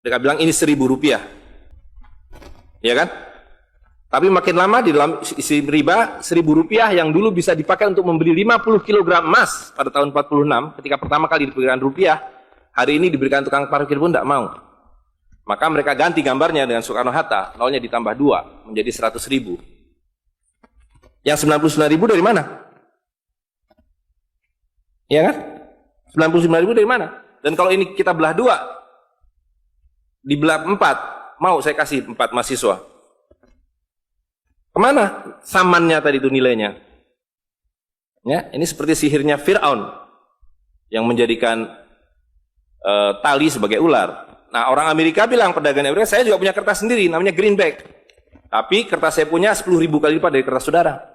Mereka bilang ini Rp1.000, ya kan? Tapi makin lama di dalam isi riba, Rp1.000 yang dulu bisa dipakai untuk membeli 50 kg emas pada tahun 46, ketika pertama kali diberikan rupiah, hari ini diberikan tukang parkir pun tidak mau. Maka mereka ganti gambarnya dengan Soekarno-Hatta, nolnya ditambah 2, menjadi 100.000. Yang 99.000 dari mana? Ya kan? 99.000 dari mana? Dan kalau ini kita belah 2, dibelah 4, mau saya kasih 4 mahasiswa. Kemana samannya tadi itu nilainya? Ya, ini seperti sihirnya Fir'aun yang menjadikan tali sebagai ular. Nah, orang Amerika bilang, pedagang Amerika, saya juga punya kertas sendiri, namanya greenback. Tapi kertas saya punya 10.000 kali lipat dari kertas saudara.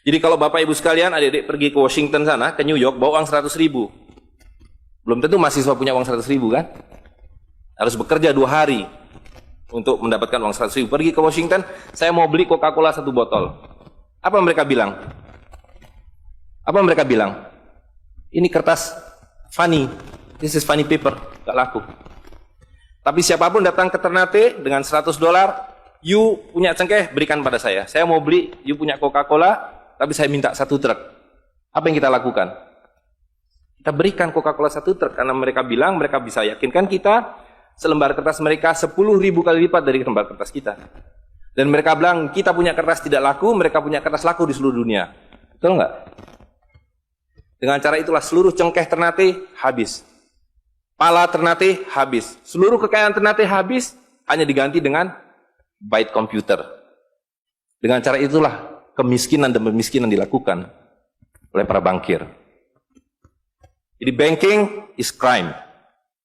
Jadi kalau Bapak Ibu sekalian, adik-adik pergi ke Washington sana, ke New York, bawa uang 100.000. Belum tentu mahasiswa punya uang 100.000 kan? Harus bekerja 2 hari untuk mendapatkan uang 100.000. Pergi ke Washington, saya mau beli Coca-Cola 1 botol. Apa mereka bilang? Apa mereka bilang? Ini kertas funny, this is funny paper, gak laku. Tapi siapapun datang ke Ternate dengan $100, you punya cengkeh, berikan pada saya. Saya mau beli, you punya Coca-Cola, tapi saya minta 1 truk. Apa yang kita lakukan? Kita berikan Coca-Cola 1 truk, karena mereka bilang, mereka bisa yakinkan kita, selembar kertas mereka 10.000 kali lipat dari lembar kertas kita. Dan mereka bilang, kita punya kertas tidak laku, mereka punya kertas laku di seluruh dunia. Betul nggak? Dengan cara itulah seluruh cengkeh Ternate habis. Pala Ternate habis. Seluruh kekayaan Ternate habis, hanya diganti dengan byte komputer. Dengan cara itulah kemiskinan dan pemiskinan dilakukan oleh para bankir. Jadi banking is crime.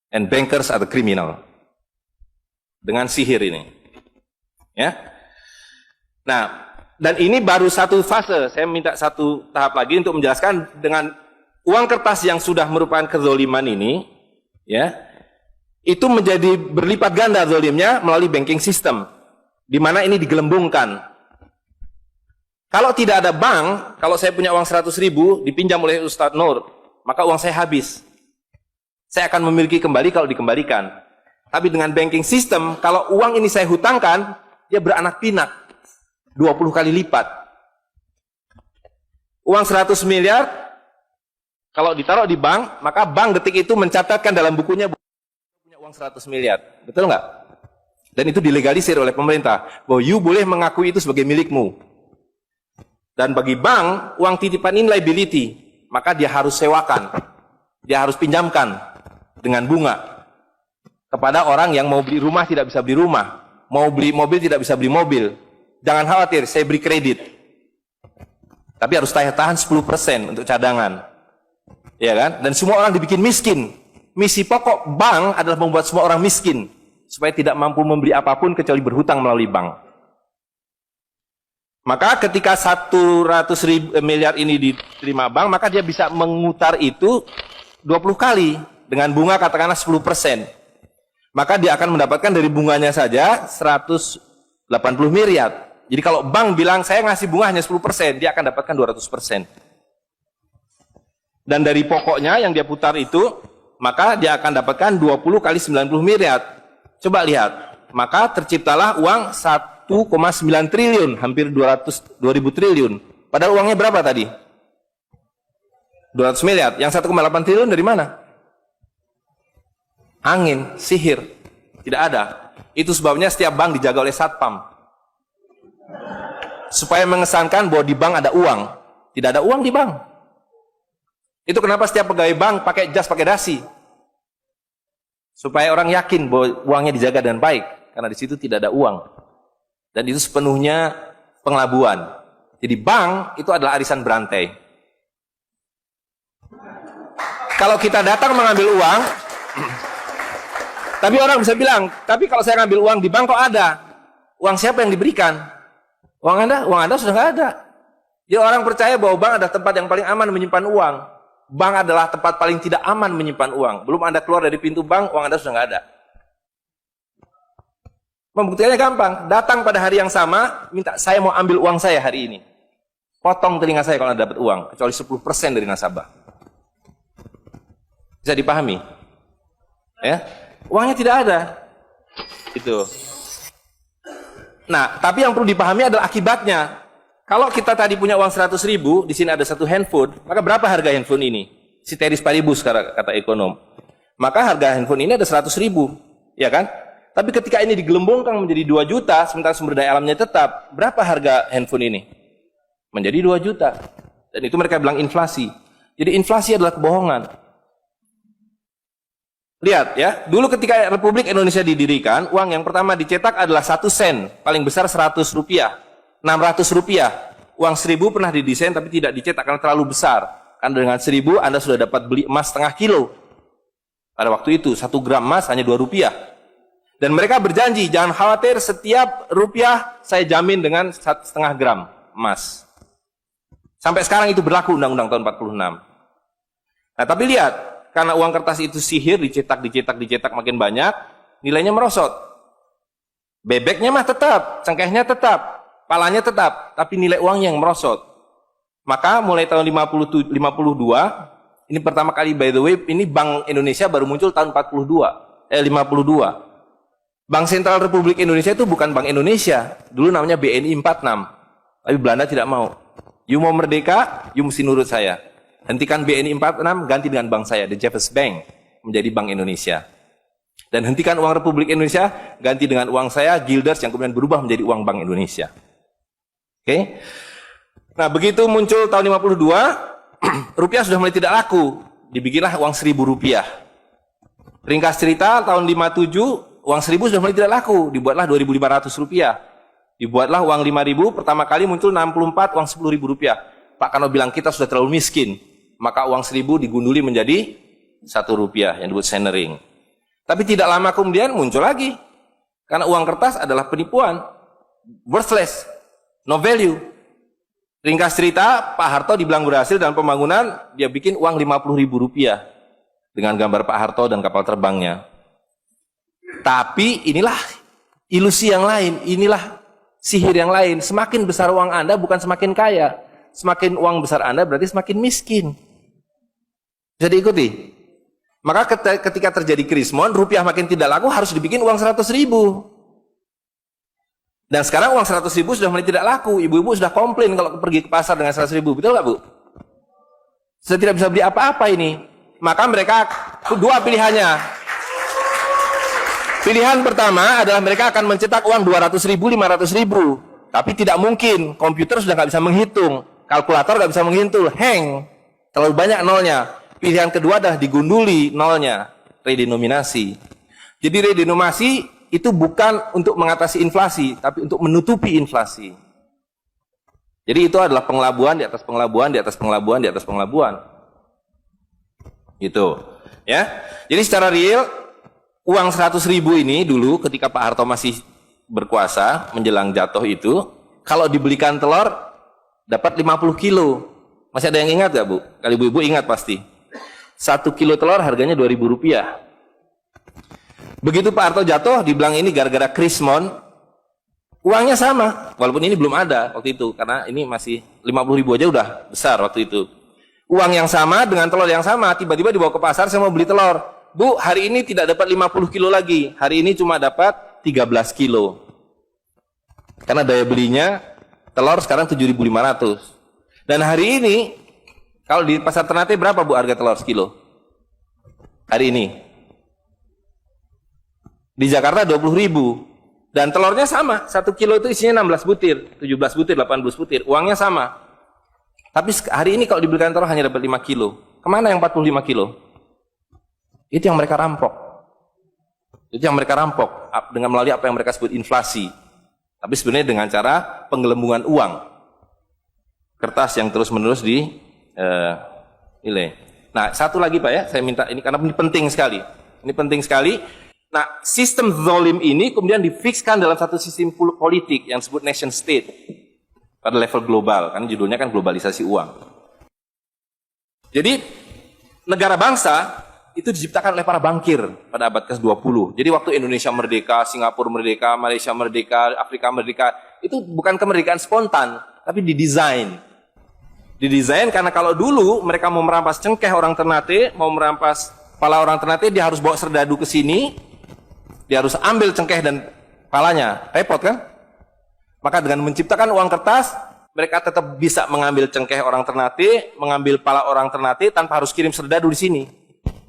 And bankers are the criminal. Dengan sihir ini. Ya. Nah, dan ini baru satu fase. Saya minta satu tahap lagi untuk menjelaskan dengan uang kertas yang sudah merupakan kezoliman ini, ya, itu menjadi berlipat ganda zolimnya melalui banking system, di mana ini digelembungkan. Kalau tidak ada bank, kalau saya punya uang 100.000 dipinjam oleh Ustadz Nur, maka uang saya habis. Saya akan memiliki kembali kalau dikembalikan. Tapi dengan banking system, kalau uang ini saya hutangkan, dia beranak pinak. 20 kali lipat. Uang 100 miliar, kalau ditaruh di bank, maka bank detik itu mencatatkan dalam bukunya punya uang 100 miliar. Betul nggak? Dan itu dilegalisir oleh pemerintah. Bahwa you boleh mengakui itu sebagai milikmu. Dan bagi bank, uang titipan ini liability. Maka dia harus sewakan. Dia harus pinjamkan dengan bunga kepada orang yang mau beli rumah tidak bisa beli rumah, mau beli mobil tidak bisa beli mobil. Jangan khawatir, saya beri kredit, tapi harus tahan 10% untuk cadangan, ya kan? Dan semua orang dibikin miskin. Misi pokok bank adalah membuat semua orang miskin supaya tidak mampu membeli apapun kecuali berhutang melalui bank. Maka ketika 100 miliar ini diterima bank, maka dia bisa mengutar itu 20 kali dengan bunga katakanlah 10%. Maka dia akan mendapatkan dari bunganya saja 180 miliar. Jadi kalau bank bilang saya ngasih bunga hanya 10%, dia akan dapatkan 200%. Dan dari pokoknya yang dia putar itu, maka dia akan dapatkan 20 kali 90 miliar. Coba lihat, maka terciptalah uang 1,9 triliun, hampir 2.000 triliun. Padahal uangnya berapa tadi? 200 miliar. Yang 1,8 triliun dari mana? Angin, sihir. Tidak ada. Itu sebabnya setiap bank dijaga oleh satpam. Supaya mengesankan bahwa di bank ada uang. Tidak ada uang di bank. Itu kenapa setiap pegawai bank pakai jas, pakai dasi. Supaya orang yakin bahwa uangnya dijaga dengan baik. Karena di situ tidak ada uang. Dan itu sepenuhnya pengelabuan. Jadi bank itu adalah arisan berantai. Kalau kita datang mengambil uang, tapi orang bisa bilang, tapi kalau saya ngambil uang di bank kok ada? Uang siapa yang diberikan? Uang Anda sudah nggak ada. Jadi orang percaya bahwa bank adalah tempat yang paling aman menyimpan uang. Bank adalah tempat paling tidak aman menyimpan uang. Belum Anda keluar dari pintu bank, uang Anda sudah nggak ada. Membuktikannya gampang. Datang pada hari yang sama, minta saya mau ambil uang saya hari ini. Potong telinga saya kalau Anda dapat uang, kecuali 10% dari nasabah. Bisa dipahami? Ya. Uangnya tidak ada. Itu. Nah, tapi yang perlu dipahami adalah akibatnya. Kalau kita tadi punya uang 100.000, di sini ada satu handphone, maka berapa harga handphone ini? Ceteris paribus kata ekonom. Maka harga handphone ini ada 100.000, ya kan? Tapi ketika ini digelembungkan menjadi 2 juta, sementara sumber daya alamnya tetap, berapa harga handphone ini? Menjadi 2 juta. Dan itu mereka bilang inflasi. Jadi inflasi adalah kebohongan. Lihat ya, dulu ketika Republik Indonesia didirikan, uang yang pertama dicetak adalah 1 sen, paling besar 100 rupiah, 600 rupiah. Uang 1000 pernah didesain tapi tidak dicetak karena terlalu besar. Karena dengan 1000 Anda sudah dapat beli emas setengah kilo. Pada waktu itu 1 gram emas hanya 2 rupiah. Dan mereka berjanji, jangan khawatir, setiap rupiah saya jamin dengan 1,5 gram emas. Sampai sekarang itu berlaku Undang-Undang tahun 46. Nah tapi lihat, karena uang kertas itu sihir, dicetak makin banyak, nilainya merosot. Bebeknya mah tetap, cengkehnya tetap, palanya tetap, tapi nilai uangnya yang merosot. Maka mulai tahun 52, ini pertama kali by the way, ini Bank Indonesia baru muncul tahun 52. Bank Sentral Republik Indonesia itu bukan Bank Indonesia, dulu namanya BNI 46. Tapi Belanda tidak mau. You mau merdeka, you mesti nurut saya. Hentikan BNI 46, ganti dengan bank saya, The Jeffers Bank, menjadi Bank Indonesia. Dan hentikan uang Republik Indonesia, ganti dengan uang saya, Guilders, yang kemudian berubah menjadi uang Bank Indonesia. Oke? Nah, begitu muncul tahun 52, rupiah sudah mulai tidak laku. Dibikinlah uang 1.000 rupiah. Ringkas cerita, tahun 57, uang 1.000 sudah mulai tidak laku. Dibuatlah 2.500 rupiah. Dibuatlah uang 5.000, pertama kali muncul 64, uang 10.000 rupiah. Pak Karno bilang kita sudah terlalu miskin. Maka uang 1.000 digunduli menjadi 1 rupiah yang disebut centering. Tapi tidak lama kemudian muncul lagi. Karena uang kertas adalah penipuan. Worthless. No value. Ringkas cerita, Pak Harto dibilang berhasil dalam pembangunan, dia bikin uang 50.000 rupiah. Dengan gambar Pak Harto dan kapal terbangnya. Tapi inilah ilusi yang lain. Inilah sihir yang lain. Semakin besar uang Anda bukan semakin kaya. Semakin uang besar Anda berarti semakin miskin. Bisa diikuti? Maka ketika terjadi krismon, rupiah makin tidak laku, harus dibikin uang 100.000. Dan sekarang uang 100.000 sudah mulai tidak laku. Ibu-ibu sudah komplain kalau pergi ke pasar dengan 100.000. Betul nggak, Bu? Sudah tidak bisa beli apa-apa ini. Maka mereka dua pilihannya. Pilihan pertama adalah mereka akan mencetak uang 200.000, 500.000. Tapi tidak mungkin. Komputer sudah nggak bisa menghitung. Kalkulator nggak bisa menghitung. Hang. Terlalu banyak nolnya. Pilihan kedua adalah digunduli nolnya, redenominasi. Jadi redenominasi itu bukan untuk mengatasi inflasi, tapi untuk menutupi inflasi. Jadi itu adalah pengelabuan di atas pengelabuan, di atas pengelabuan, di atas pengelabuan. Gitu. Ya. Jadi secara real, uang 100.000 ini dulu ketika Pak Harto masih berkuasa, menjelang jatuh itu, kalau dibelikan telur, dapat 50 kilo. Masih ada yang ingat gak, Bu? Kalau ibu-ibu ingat pasti. 1 kilo telur harganya 2.000 rupiah. Begitu Pak Harto jatuh, dibilang ini gara-gara krismon, uangnya sama, walaupun ini belum ada waktu itu, karena ini masih 50.000 aja udah besar waktu itu. Uang yang sama dengan telur yang sama, tiba-tiba dibawa ke pasar, saya mau beli telur. Bu, hari ini tidak dapat 50 kilo lagi, hari ini cuma dapat 13 kilo. Karena daya belinya, telur sekarang 7.500. Dan hari ini, kalau di pasar Ternate berapa, Bu, harga telur sekilo? Hari ini. Di Jakarta 20.000. Dan telurnya sama. 1 kilo itu isinya 16 butir, 17 butir, 18 butir. Uangnya sama. Tapi hari ini kalau dibelikan telur hanya dapat 5 kilo. Kemana yang 45 kilo? Itu yang mereka rampok. Itu yang mereka rampok. Dengan melalui apa yang mereka sebut inflasi. Tapi sebenarnya dengan cara penggelembungan uang. Kertas yang terus-menerus nilai. Nah, satu lagi Pak ya, saya minta ini karena ini penting sekali. Ini penting sekali. Nah, sistem zalim ini kemudian difikskan dalam satu sistem politik yang disebut nation state pada level global, kan judulnya kan globalisasi uang. Jadi negara bangsa itu diciptakan oleh para bankir pada abad ke-20. Jadi waktu Indonesia merdeka, Singapura merdeka, Malaysia merdeka, Afrika merdeka, itu bukan kemerdekaan spontan, tapi didesain. Didesain karena kalau dulu mereka mau merampas cengkeh orang Ternate, mau merampas kepala orang Ternate, dia harus bawa serdadu ke sini, Dia harus ambil cengkeh dan palanya, repot kan? Maka dengan menciptakan uang kertas, mereka tetap bisa mengambil cengkeh orang Ternate, mengambil pala orang Ternate tanpa harus kirim serdadu di sini.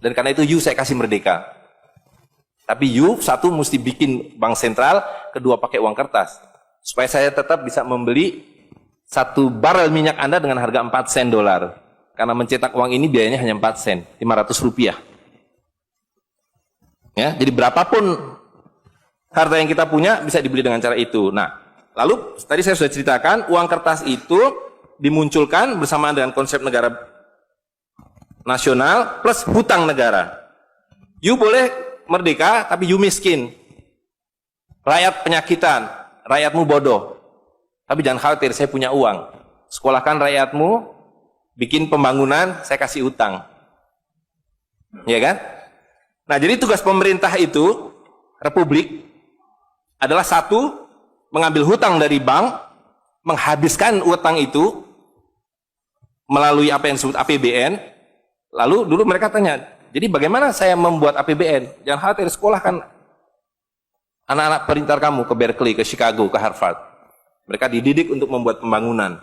Dan karena itu saya kasih merdeka. Tapi satu mesti bikin bank sentral, kedua pakai uang kertas. Supaya saya tetap bisa membeli 1 barel minyak Anda dengan harga 4 sen dolar. Karena mencetak uang ini biayanya hanya 4 sen, 500 rupiah. Ya, jadi berapapun harta yang kita punya bisa dibeli dengan cara itu. Nah, lalu tadi saya sudah ceritakan uang kertas itu dimunculkan bersamaan dengan konsep negara nasional plus hutang negara. You boleh merdeka tapi you miskin. Rakyat penyakitan, rakyatmu bodoh. Tapi jangan khawatir, saya punya uang. Sekolahkan rakyatmu, bikin pembangunan, saya kasih hutang. Ya kan? Nah, jadi tugas pemerintah itu, republik, adalah satu, mengambil hutang dari bank, menghabiskan utang itu melalui apa yang disebut APBN. Lalu dulu mereka tanya, jadi bagaimana saya membuat APBN? Jangan khawatir, sekolahkan anak-anak perintar kamu ke Berkeley, ke Chicago, ke Harvard. Mereka dididik untuk membuat pembangunan.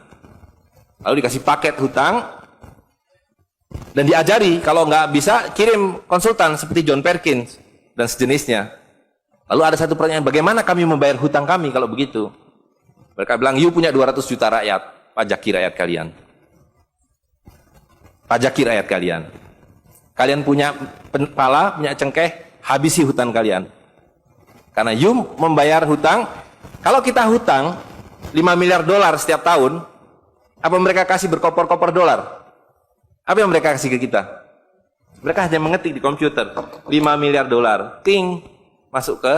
Lalu dikasih paket hutang dan diajari kalau nggak bisa kirim konsultan seperti John Perkins dan sejenisnya. Lalu ada satu pertanyaan, bagaimana kami membayar hutang kami kalau begitu? Mereka bilang, you punya 200 juta rakyat, pajaki rakyat kalian. Pajaki rakyat kalian. Kalian punya pala, punya cengkeh, habisi hutang kalian. Karena you membayar hutang, kalau kita hutang 5 miliar dolar setiap tahun, apa mereka kasih berkoper-koper dolar? Apa yang mereka kasih ke kita? Mereka hanya mengetik di komputer, 5 miliar dolar, ting, masuk ke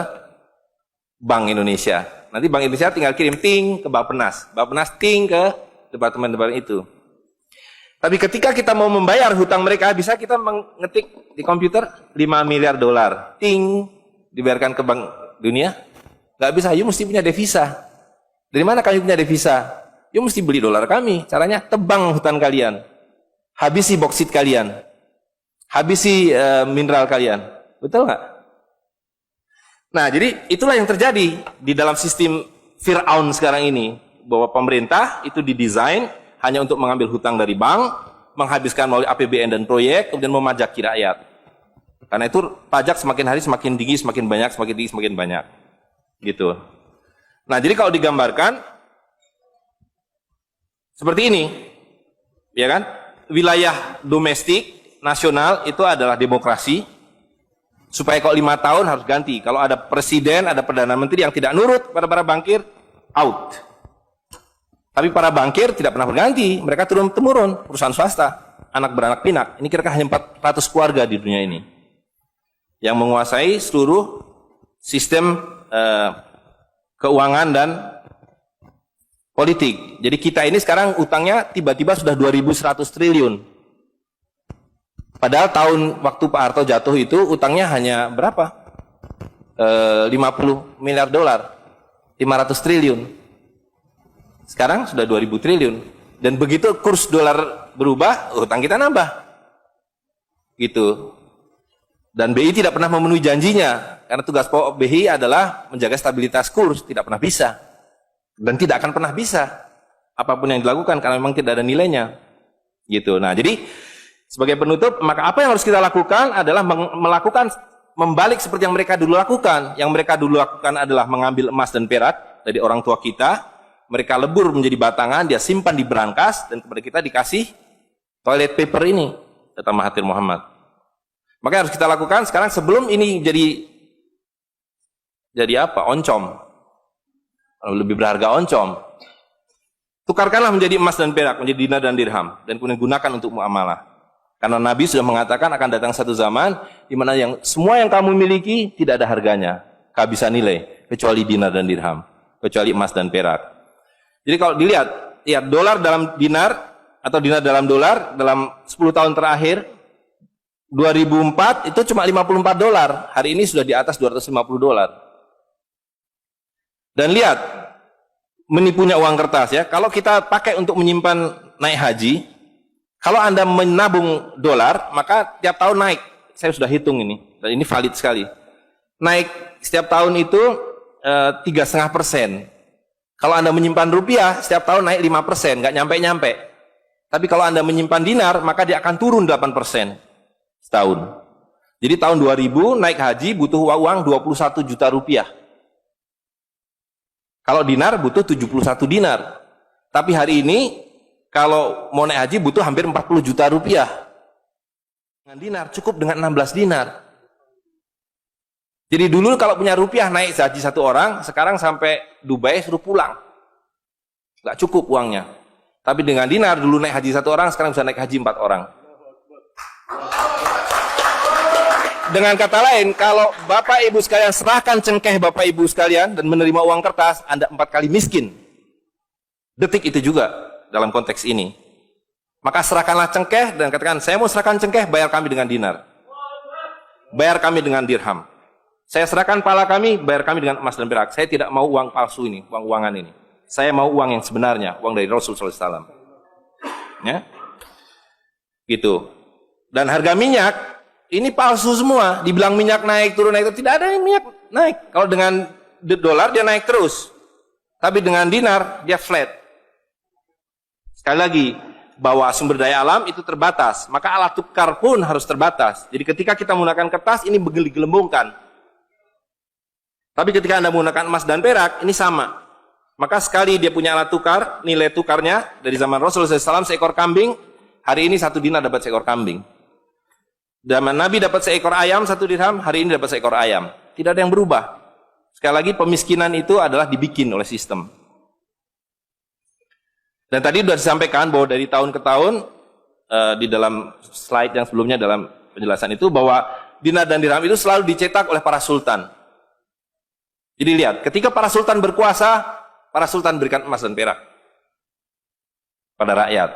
Bank Indonesia. Nanti Bank Indonesia tinggal kirim ting ke Bappenas, Bappenas ting ke departemen-departemen itu. Tapi ketika kita mau membayar hutang mereka, bisa kita mengetik di komputer 5 miliar dolar, ting, dibayarkan ke Bank Dunia? Nggak bisa, you mesti punya devisa. Dari mana kami punya devisa? You mesti beli dolar kami. Caranya tebang hutan kalian, habisi boksit kalian, habisi mineral kalian. Betul nggak? Nah, jadi itulah yang terjadi di dalam sistem Fir'aun sekarang ini, bahwa pemerintah itu didesain hanya untuk mengambil hutang dari bank, menghabiskan melalui APBN dan proyek, kemudian memajaki rakyat. Karena itu pajak semakin hari semakin tinggi, semakin banyak, semakin tinggi, semakin banyak. Gitu. Nah, jadi kalau digambarkan seperti ini, ya kan? Wilayah domestik nasional itu adalah demokrasi. Supaya kalau 5 tahun harus ganti. Kalau ada presiden, ada perdana menteri yang tidak nurut pada para bankir, out. Tapi para bankir tidak pernah berganti, mereka turun-temurun, perusahaan swasta, anak beranak pinak. Ini kira-kira hanya 400 keluarga di dunia ini yang menguasai seluruh sistem keuangan dan politik. Jadi kita ini sekarang utangnya tiba-tiba sudah 2.100 triliun. Padahal tahun waktu Pak Harto jatuh itu utangnya hanya berapa? 50 miliar dolar, 500 triliun. Sekarang sudah 2.000 triliun. Dan begitu kurs dolar berubah, utang kita nambah. Gitu. Dan BI tidak pernah memenuhi janjinya, karena tugas pokok BI adalah menjaga stabilitas kurs, tidak pernah bisa. Dan tidak akan pernah bisa. Apapun yang dilakukan, karena memang tidak ada nilainya. Gitu. Nah, jadi sebagai penutup, maka apa yang harus kita lakukan adalah melakukan membalik seperti yang mereka dulu lakukan. Yang mereka dulu lakukan adalah mengambil emas dan perak dari orang tua kita, mereka lebur menjadi batangan, dia simpan di berangkas, dan kepada kita dikasih toilet paper ini, kata Mahathir Muhammad. Maka yang harus kita lakukan sekarang sebelum ini jadi apa? Oncom. Lebih berharga oncom. Tukarkanlah menjadi emas dan perak, menjadi dinar dan dirham, dan kemudian gunakan untuk muamalah. Karena Nabi sudah mengatakan akan datang satu zaman di mana semua yang kamu miliki tidak ada harganya, kehabisan nilai, kecuali dinar dan dirham, kecuali emas dan perak. Jadi kalau dilihat, ya dolar dalam dinar atau dinar dalam dolar dalam 10 tahun terakhir, 2004 itu cuma 54 dolar, hari ini sudah di atas 250 dolar. Dan lihat, menipunya uang kertas ya, kalau kita pakai untuk menyimpan naik haji, kalau Anda menabung dolar, maka tiap tahun naik. Saya sudah hitung ini, dan ini valid sekali. naik setiap tahun itu 3,5%. Kalau Anda menyimpan rupiah, setiap tahun naik 5%, nggak nyampe-nyampe. Tapi kalau Anda menyimpan dinar, maka dia akan turun 8% setahun. Jadi tahun 2000 naik haji butuh uang 21 juta rupiah. Kalau dinar butuh 71 dinar. Tapi hari ini kalau mau naik haji butuh hampir 40 juta rupiah. Dengan dinar cukup dengan 16 dinar. Jadi dulu kalau punya rupiah naik haji satu orang, sekarang sampai Dubai suruh pulang. Nggak cukup uangnya. Tapi dengan dinar dulu naik haji satu orang, sekarang bisa naik haji 4 orang. Dengan kata lain, kalau Bapak Ibu sekalian serahkan cengkeh Bapak Ibu sekalian dan menerima uang kertas, Anda 4 kali miskin. Detik itu juga dalam konteks ini. Maka serahkanlah cengkeh dan katakan, saya mau serahkan cengkeh, bayar kami dengan dinar. Bayar kami dengan dirham. Saya serahkan pala kami, bayar kami dengan emas dan perak. Saya tidak mau uang palsu ini, uang-uangan ini. Saya mau uang yang sebenarnya, uang dari Rasul SAW. Ya, gitu. Dan harga minyak ini palsu semua. Dibilang minyak naik turun naik turun, tidak ada yang minyak naik. Kalau dengan dolar dia naik terus, tapi dengan dinar dia flat. Sekali lagi, bahwa sumber daya alam itu terbatas, maka alat tukar pun harus terbatas. Jadi ketika kita menggunakan kertas ini digelembungkan. Tapi ketika Anda menggunakan emas dan perak, ini sama. Maka sekali dia punya alat tukar, nilai tukarnya dari zaman Rasulullah SAW seekor kambing, hari ini 1 dinar dapat seekor kambing. Zaman Nabi dapat seekor ayam 1 dirham, hari ini dapat seekor ayam. Tidak ada yang berubah. Sekali lagi pemiskinan itu adalah dibikin oleh sistem. Dan tadi sudah disampaikan bahwa dari tahun ke tahun, di dalam slide yang sebelumnya dalam penjelasan itu, bahwa dinar dan dirham itu selalu dicetak oleh para sultan. Jadi lihat, ketika para sultan berkuasa, para sultan berikan emas dan perak pada rakyat.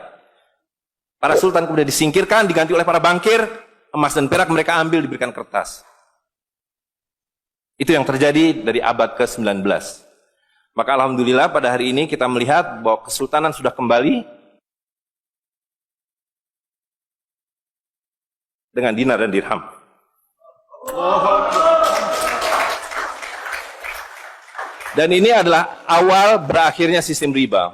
Para sultan kemudian disingkirkan, diganti oleh para bankir, emas dan perak mereka ambil, diberikan kertas. Itu yang terjadi dari abad ke-19. Maka alhamdulillah pada hari ini kita melihat bahwa kesultanan sudah kembali dengan dinar dan dirham. Dan ini adalah awal berakhirnya sistem riba.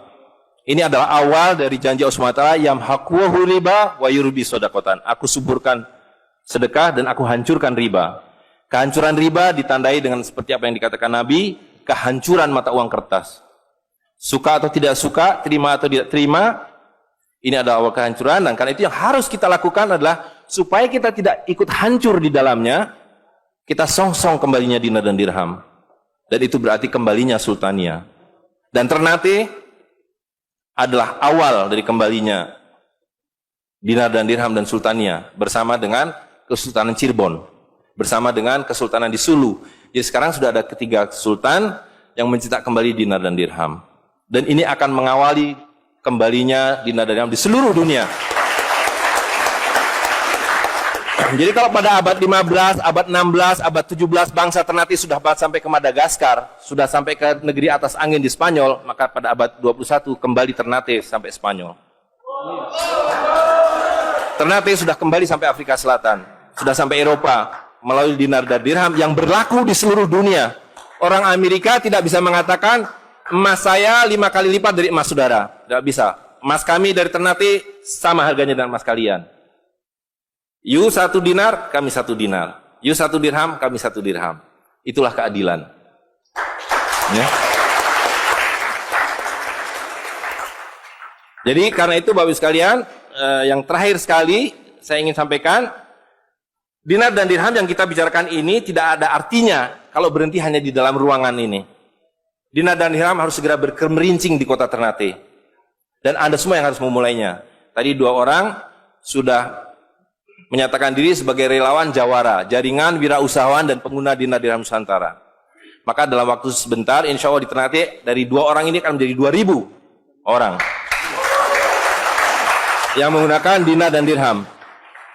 Ini adalah awal dari janji Allah SWT, yamhaqu riba wa yurbi sodakotan. Aku suburkan sedekah dan aku hancurkan riba. Kehancuran riba ditandai dengan seperti apa yang dikatakan Nabi, kehancuran mata uang kertas. Suka atau tidak suka, terima atau tidak terima, ini adalah awal kehancuran. Dan karena itu yang harus kita lakukan adalah supaya kita tidak ikut hancur di dalamnya, kita songsong kembalinya dinar dan dirham. Dan itu berarti kembalinya sultania. Dan Ternate adalah awal dari kembalinya dinar dan dirham dan sultania bersama dengan Kesultanan Cirebon, bersama dengan Kesultanan di Sulu. Jadi sekarang sudah ada 3 sultan yang mencetak kembali dinar dan dirham. Dan ini akan mengawali kembalinya dinar dan dirham di seluruh dunia. Jadi kalau pada abad 15, abad 16, abad 17 bangsa Ternate sudah sampai ke Madagaskar, sudah sampai ke negeri atas angin di Spanyol, maka pada abad 21 kembali Ternate sampai Spanyol. Ternate sudah kembali sampai Afrika Selatan, sudah sampai Eropa melalui dinar dan dirham yang berlaku di seluruh dunia. Orang Amerika tidak bisa mengatakan emas saya 5 kali lipat dari emas saudara, tidak bisa. Emas kami dari Ternate sama harganya dengan emas kalian. You 1 dinar, kami 1 dinar. You 1 dirham, kami 1 dirham. Itulah keadilan. Ya. Jadi karena itu Bapak Ibu sekalian, yang terakhir sekali saya ingin sampaikan, dinar dan dirham yang kita bicarakan ini tidak ada artinya kalau berhenti hanya di dalam ruangan ini. Dinar dan dirham harus segera berkemerincing di kota Ternate. Dan Anda semua yang harus memulainya. Tadi 2 orang sudah menyatakan diri sebagai relawan Jawara, jaringan wirausahawan dan pengguna dinar dirham Nusantara. Maka dalam waktu sebentar, insya Allah di Ternate, dari 2 orang ini akan menjadi 2.000 orang yang menggunakan dinar dan dirham.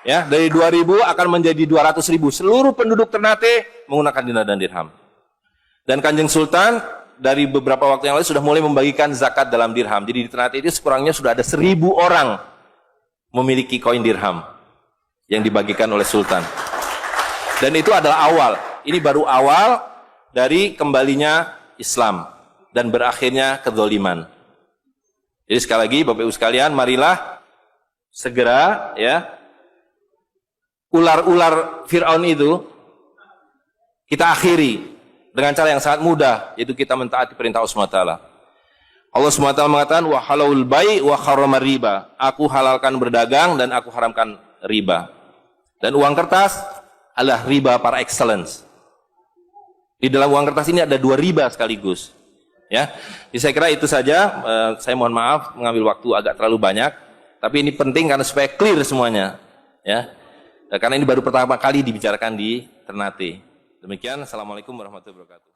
Ya, dari 2.000 akan menjadi 200.000. Seluruh penduduk Ternate menggunakan dinar dan dirham. Dan Kanjeng Sultan dari beberapa waktu yang lalu sudah mulai membagikan zakat dalam dirham. Jadi di Ternate itu sekurangnya sudah ada 1.000 orang memiliki koin dirham yang dibagikan oleh Sultan. Dan itu adalah awal. Ini baru awal dari kembalinya Islam dan berakhirnya kezaliman. Jadi sekali lagi Bapak Ibu sekalian, marilah segera ya ular-ular Fir'aun itu kita akhiri dengan cara yang sangat mudah, yaitu kita mentaati perintah Allah SWT. Allah SWT mengatakan wa halalul bai' wa harramar riba. Aku halalkan berdagang dan aku haramkan riba. Dan uang kertas adalah riba par excellence. Di dalam uang kertas ini ada 2 riba sekaligus. Ya, jadi saya kira itu saja. Saya mohon maaf mengambil waktu agak terlalu banyak, tapi ini penting karena supaya clear semuanya. Ya, karena ini baru pertama kali dibicarakan di Ternate. Demikian, assalamualaikum warahmatullahi wabarakatuh.